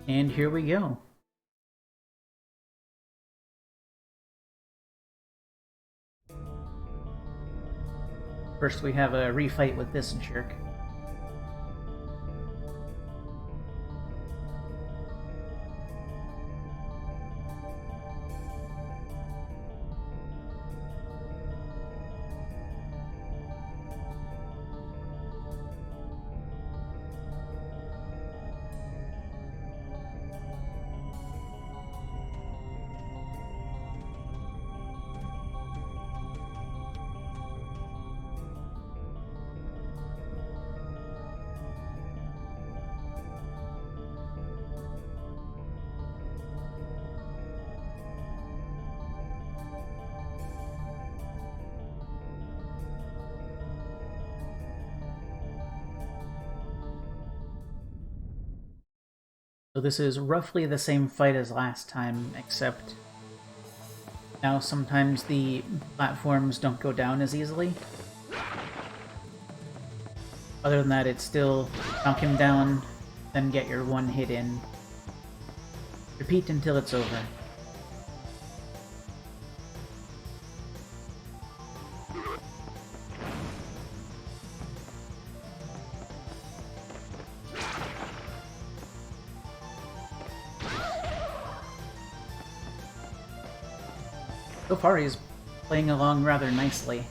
And here we go. First we have a refight with this jerk. So this is roughly the same fight as last time, except now sometimes the platforms don't go down as easily. Other than that, it's still knock him down, then get your one hit in. Repeat until it's over. So far, he's playing along rather nicely.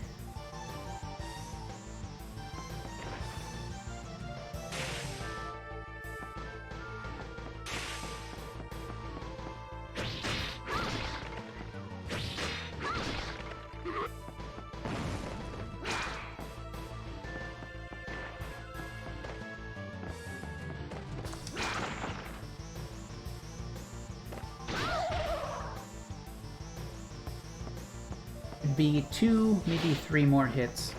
It'd be 2, maybe 3 more hits.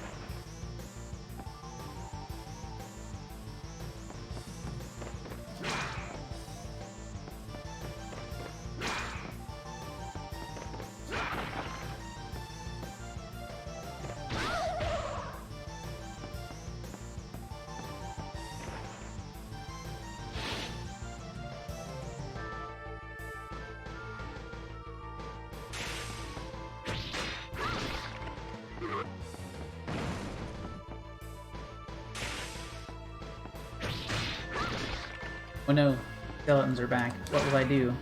Oh no, skeletons are back. What will I do?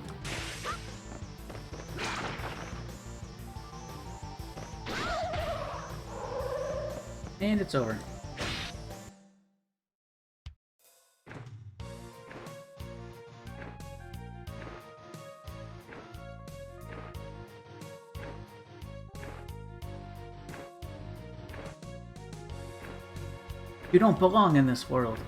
And it's over. You don't belong in this world.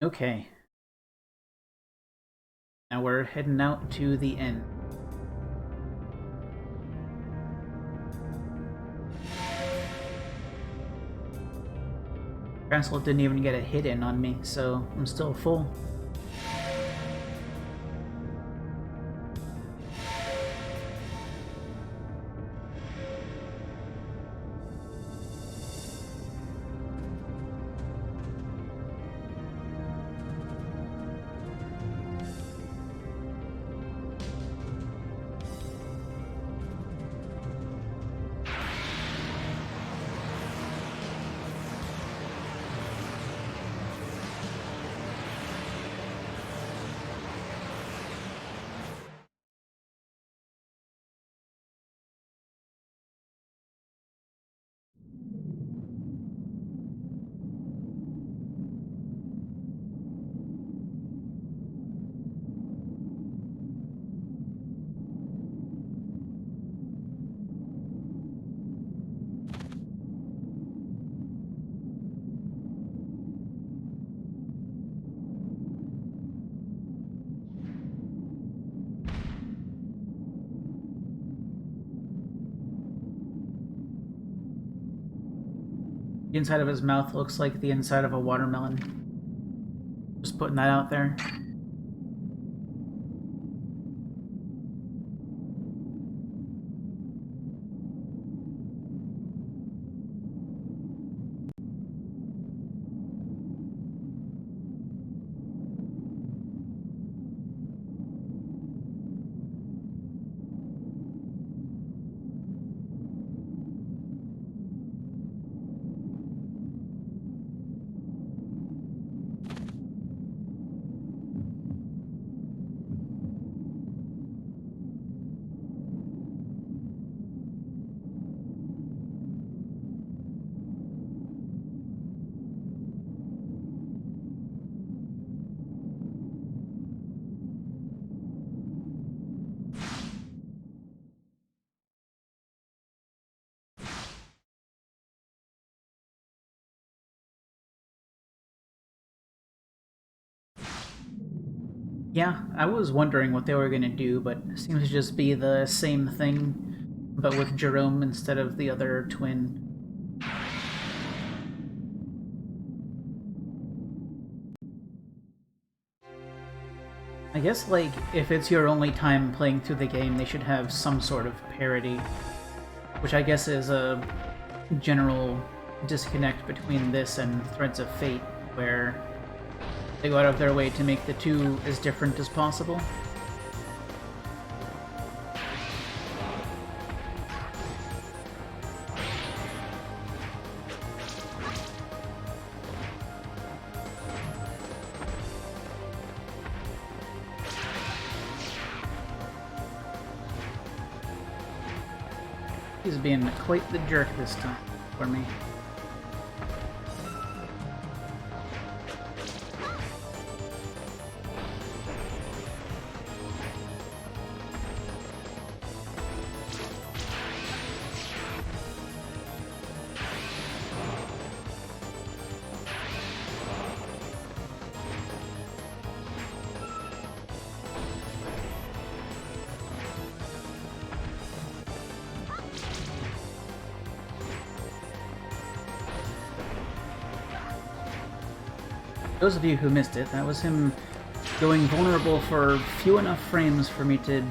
Okay. Now we're heading out to the end. Castle didn't even get a hit in on me, so I'm still full. The inside of his mouth looks like the inside of a watermelon. Just putting that out there. Yeah, I was wondering what they were going to do, but it seems to just be the same thing, but with Jerome instead of the other twin. I guess, like, if it's your only time playing through the game, they should have some sort of parity, which I guess is a general disconnect between this and Threads of Fate, where they go out of their way to make the two as different as possible. He's being quite the jerk this time for me. Those of you who missed it, that was him going vulnerable for few enough frames for me to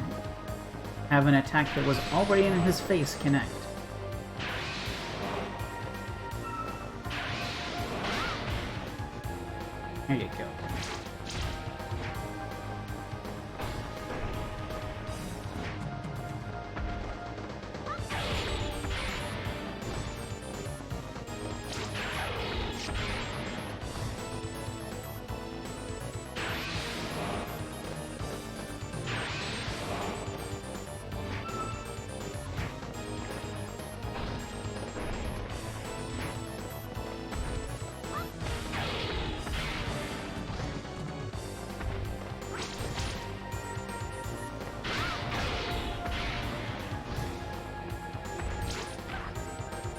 have an attack that was already in his face connect. There you go.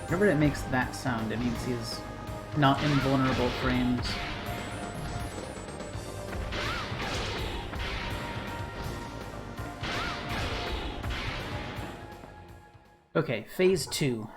Whenever it makes that sound, it means he's not in vulnerable frames. Okay, Phase 2.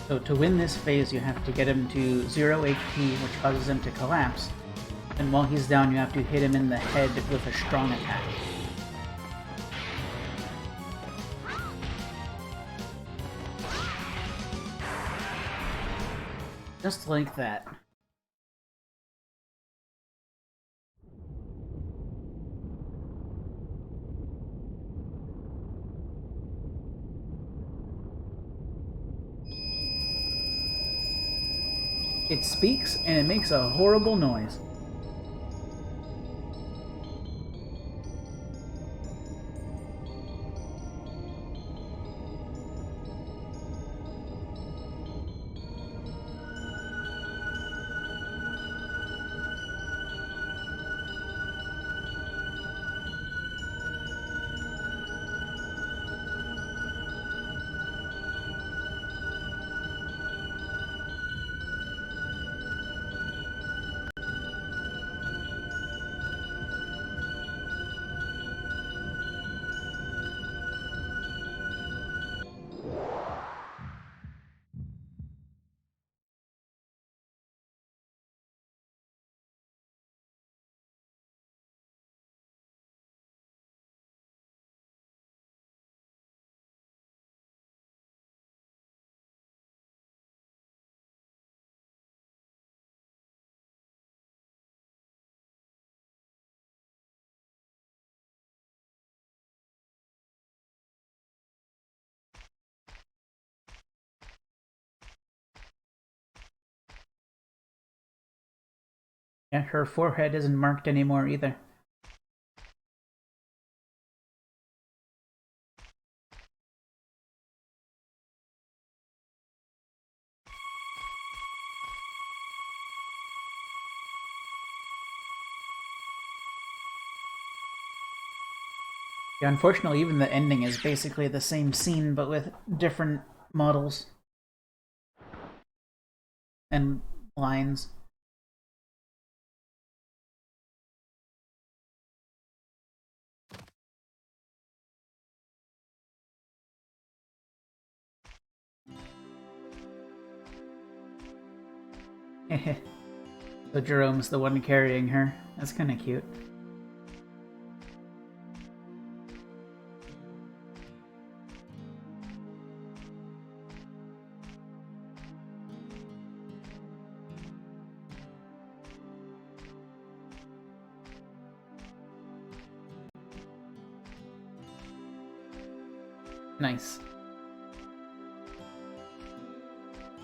So to win this phase, you have to get him to 0 HP, which causes him to collapse. And while he's down, you have to hit him in the head with a strong attack. Just like that. It speaks, and it makes a horrible noise. Yeah, her forehead isn't marked anymore either. Yeah, unfortunately, even the ending is basically the same scene, but with different models and lines. So Jerome's the one carrying her. That's kind of cute. Nice.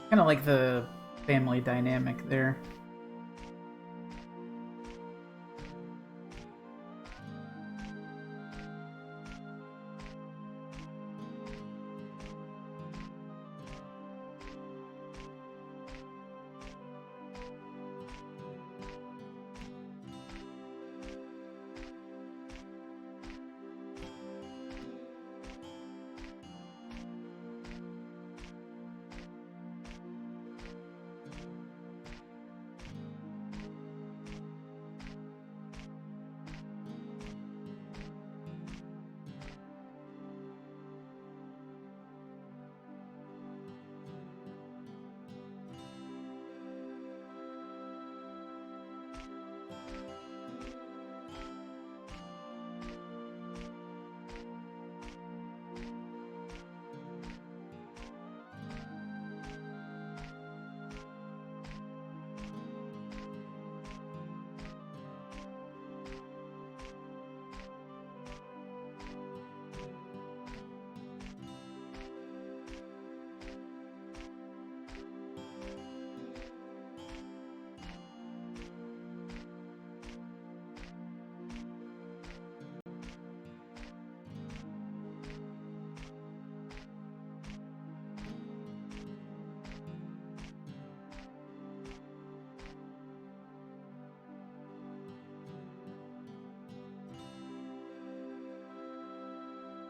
Kind of like the family dynamic there.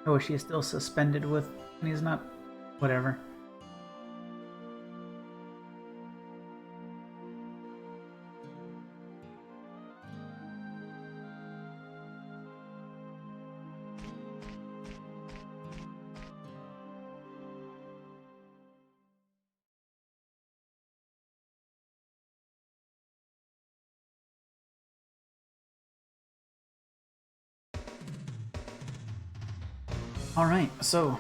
Oh, she's still suspended with... and he's not... whatever. Alright, so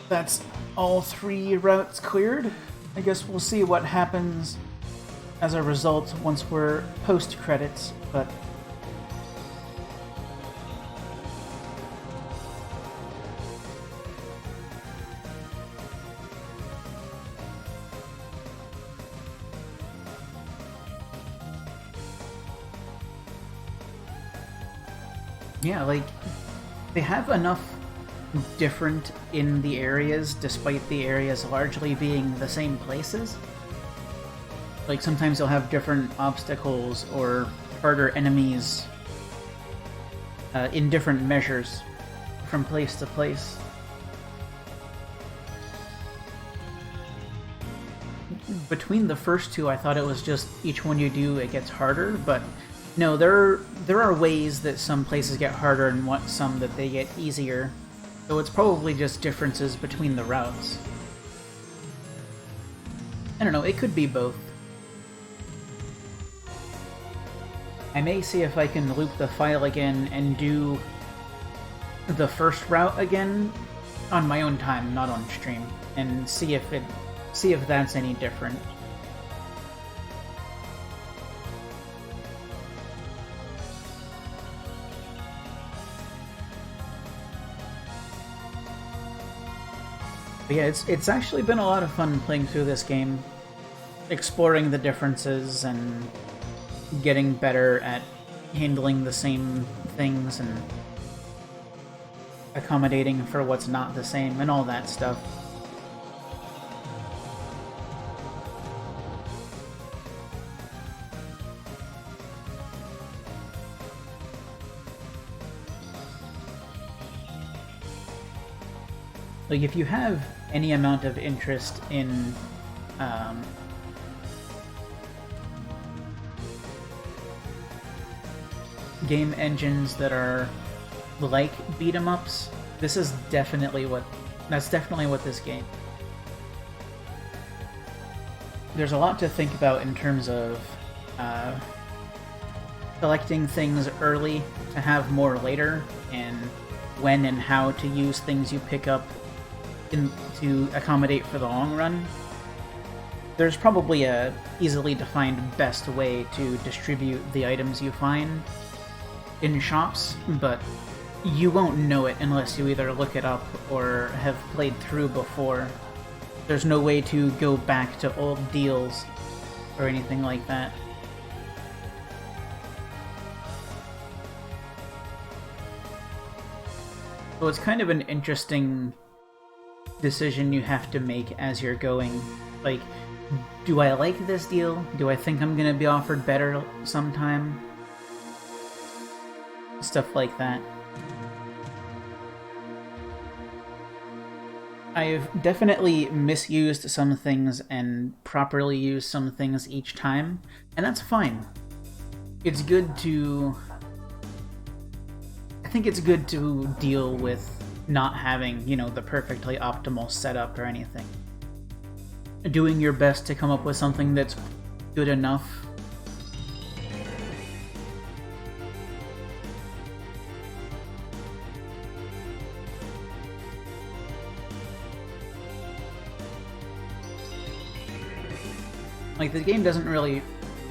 that's all 3 routes cleared. I guess we'll see what happens as a result once we're post-credits, but yeah, like, they have enough different in the areas, despite the areas largely being the same places. Like, sometimes they'll have different obstacles or harder enemies in different measures from place to place. Between the first two, I thought it was just each one you do, it gets harder, but no, there are ways that some places get harder and some that they get easier. So it's probably just differences between the routes. I don't know, it could be both. I may see if I can loop the file again and do the first route again on my own time, not on stream, and see if that's any different. But yeah, it's actually been a lot of fun playing through this game, exploring the differences and getting better at handling the same things and accommodating for what's not the same and all that stuff. Like, if you have any amount of interest in game engines that are like beat-em-ups, that's definitely what this game. There's a lot to think about in terms of collecting things early to have more later, and when and how to use things you pick up to accommodate for the long run. There's probably a easily defined best way to distribute the items you find in shops, but you won't know it unless you either look it up or have played through before. There's no way to go back to old deals or anything like that. So it's kind of an interesting decision you have to make as you're going. Like, do I like this deal? Do I think I'm gonna be offered better sometime? Stuff like that. I've definitely misused some things and properly used some things each time, and that's fine. It's good to... I think it's good to deal with not having, you know, the perfectly optimal setup or anything. Doing your best to come up with something that's good enough. Like, the game doesn't really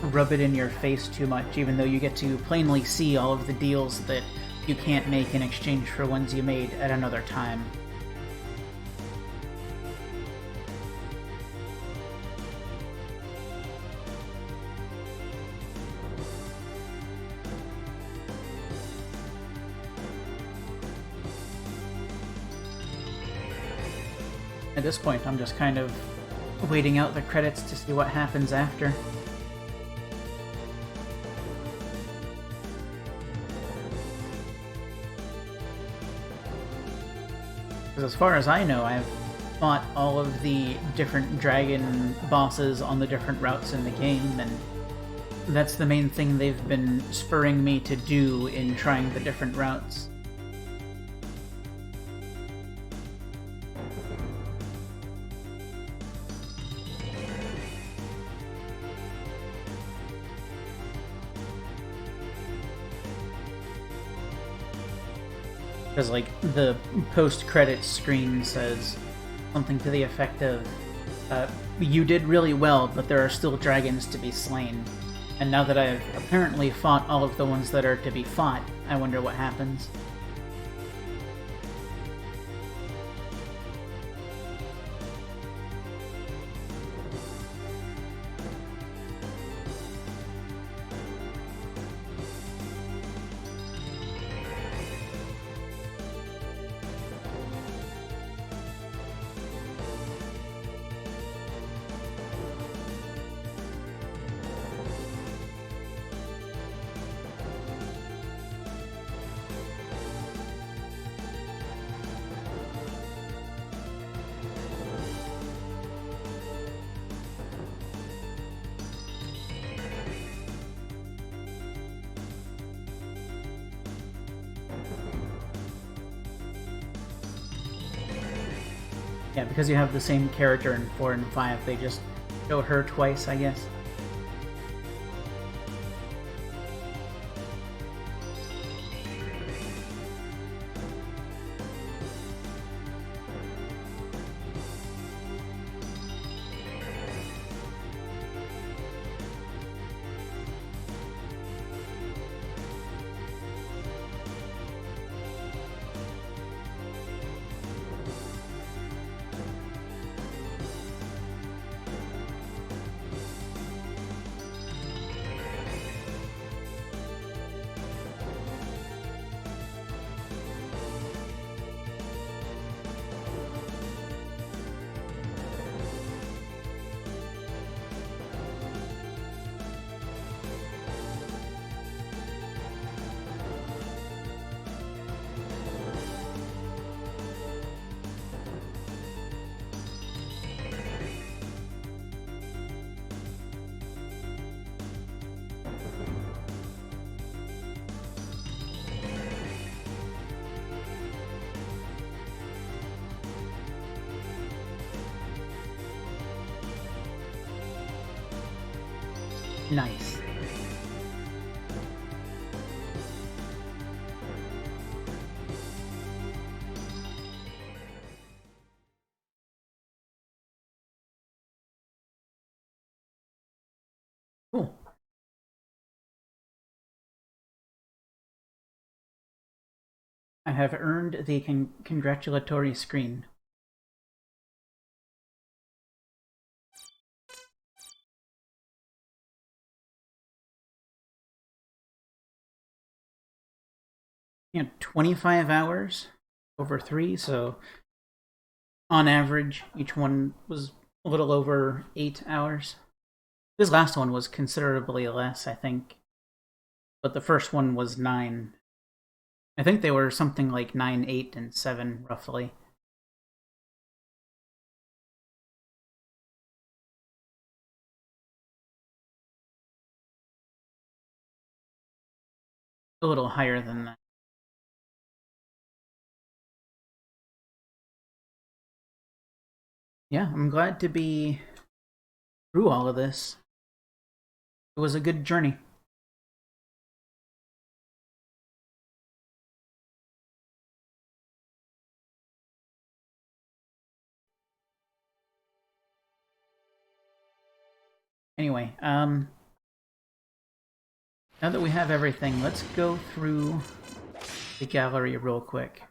rub it in your face too much, even though you get to plainly see all of the deals that you can't make in exchange for ones you made at another time. At this point, I'm just kind of waiting out the credits to see what happens after. Because as far as I know, I've fought all of the different dragon bosses on the different routes in the game, and that's the main thing they've been spurring me to do in trying the different routes. Because, like, the post-credits screen says something to the effect of, you did really well, but there are still dragons to be slain. And now that I've apparently fought all of the ones that are to be fought, I wonder what happens. Yeah, because you have the same character in 4 and 5, they just show her twice, I guess. Nice. Cool. I have earned the congratulatory screen. Yeah, 25 hours over 3, so on average, each one was a little over 8 hours. This last one was considerably less, I think, but the first one was 9. I think they were something like 9, 8, and 7, roughly. A little higher than that. Yeah, I'm glad to be through all of this. It was a good journey. Anyway, now that we have everything, let's go through the gallery real quick.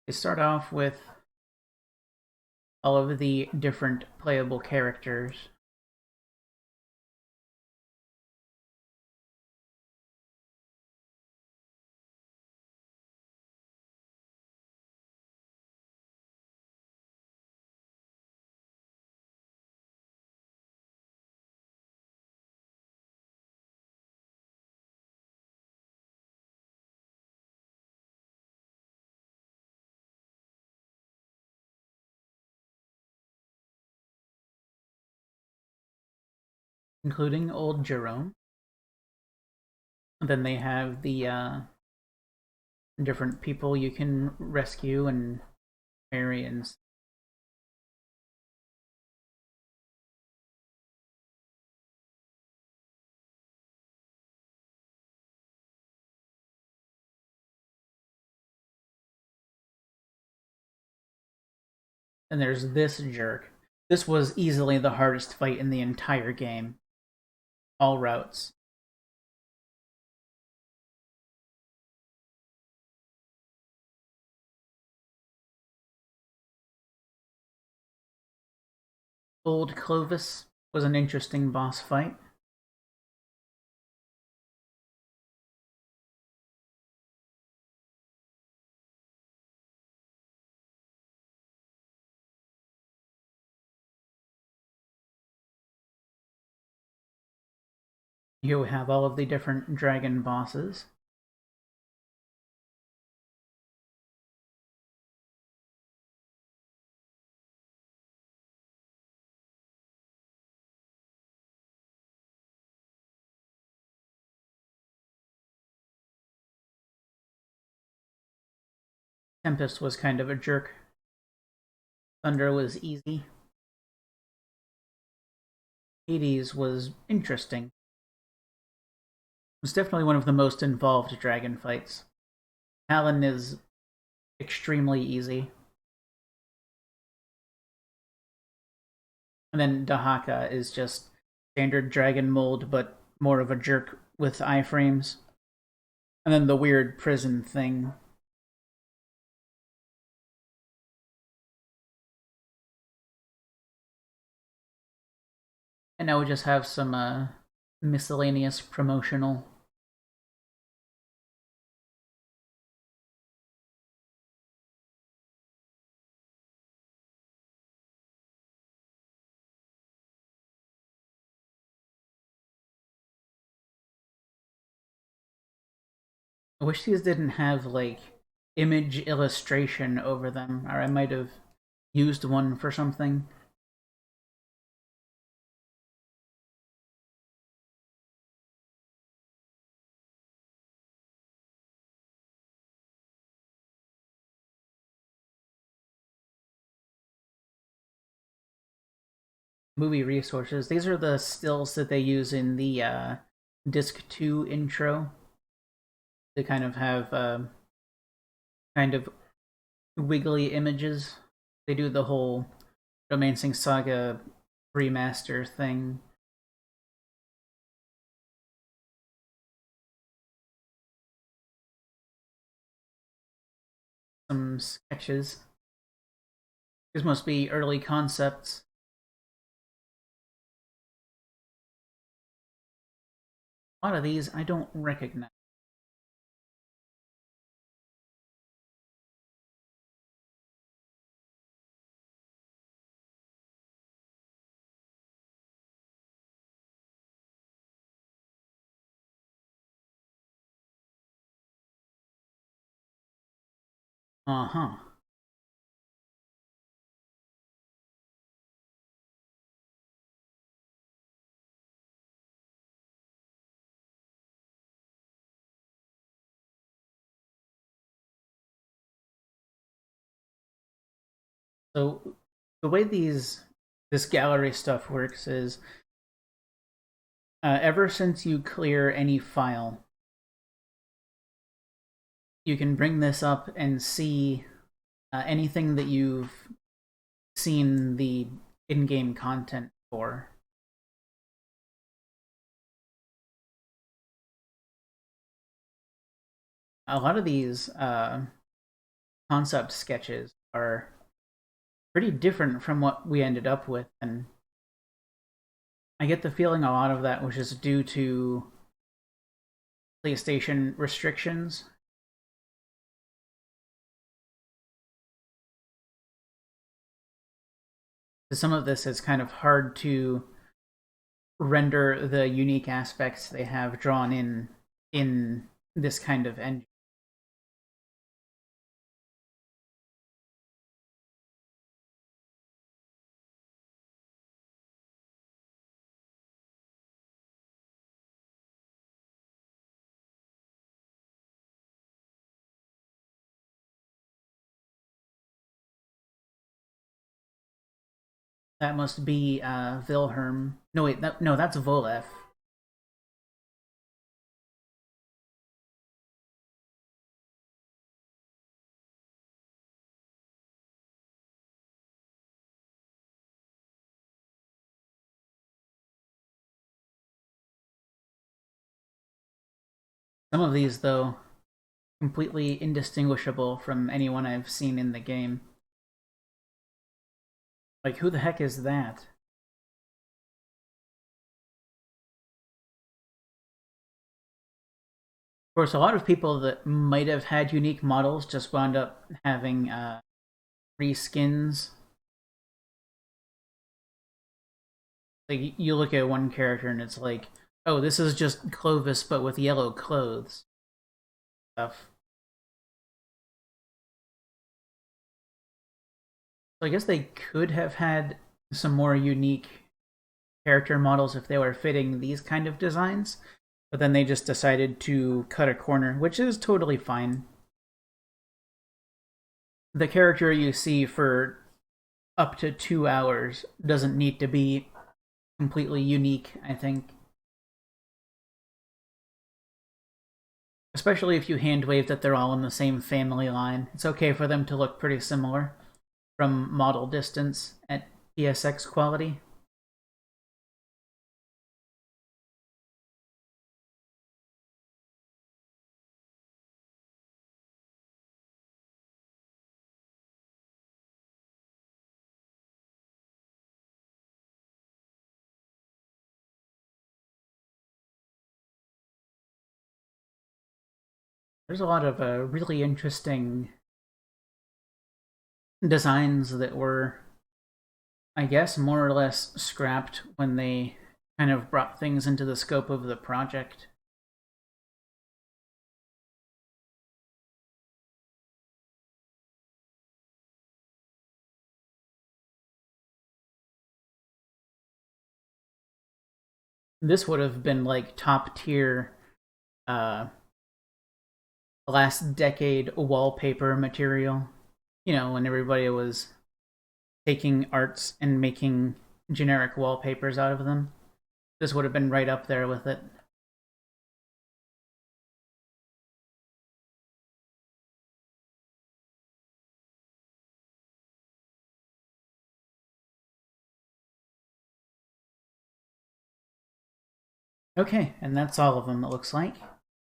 We start off with all of the different playable characters. Including old Jerome. And then they have the different people you can rescue and marry and and there's this jerk. This was easily the hardest fight in the entire game. All routes. Old Clovis was an interesting boss fight. You have all of the different dragon bosses. Tempest was kind of a jerk. Thunder was easy. Hades was interesting. It was definitely one of the most involved dragon fights. Talon is extremely easy. And then Dahaka is just standard dragon mold, but more of a jerk with iframes. And then the weird prison thing. And now we just have some miscellaneous promotional. I wish these didn't have like image illustration over them, or I might have used one for something. Movie resources. These are the stills that they use in the Disc 2 intro. They kind of have kind of wiggly images. They do the whole Romancing Saga remaster thing. Some sketches. These must be early concepts. A lot of these I don't recognize. Uh-huh. So the way this gallery stuff works is ever since you clear any file, you can bring this up and see anything that you've seen the in-game content for. A lot of these concept sketches are pretty different from what we ended up with, and I get the feeling a lot of that was just due to PlayStation restrictions. Some of this is kind of hard to render the unique aspects they have drawn in this kind of engine. That must be Wilhelm. No, wait, no, that's Volef. Some of these, though, completely indistinguishable from anyone I've seen in the game. Like, who the heck is that? Of course, a lot of people that might have had unique models just wound up having free skins. Like, you look at one character and it's like, oh, this is just Clovis but with yellow clothes. Stuff. So I guess they could have had some more unique character models if they were fitting these kind of designs, but then they just decided to cut a corner, which is totally fine. The character you see for up to 2 hours doesn't need to be completely unique, I think. Especially if you hand wave that they're all in the same family line. It's okay for them to look pretty similar from model distance at PSX quality. There's a lot of really interesting designs that were, I guess, more or less scrapped when they kind of brought things into the scope of the project. This would have been like top tier uh, last decade wallpaper material. You know, when everybody was taking arts and making generic wallpapers out of them. This would have been right up there with it. Okay, and that's all of them, it looks like.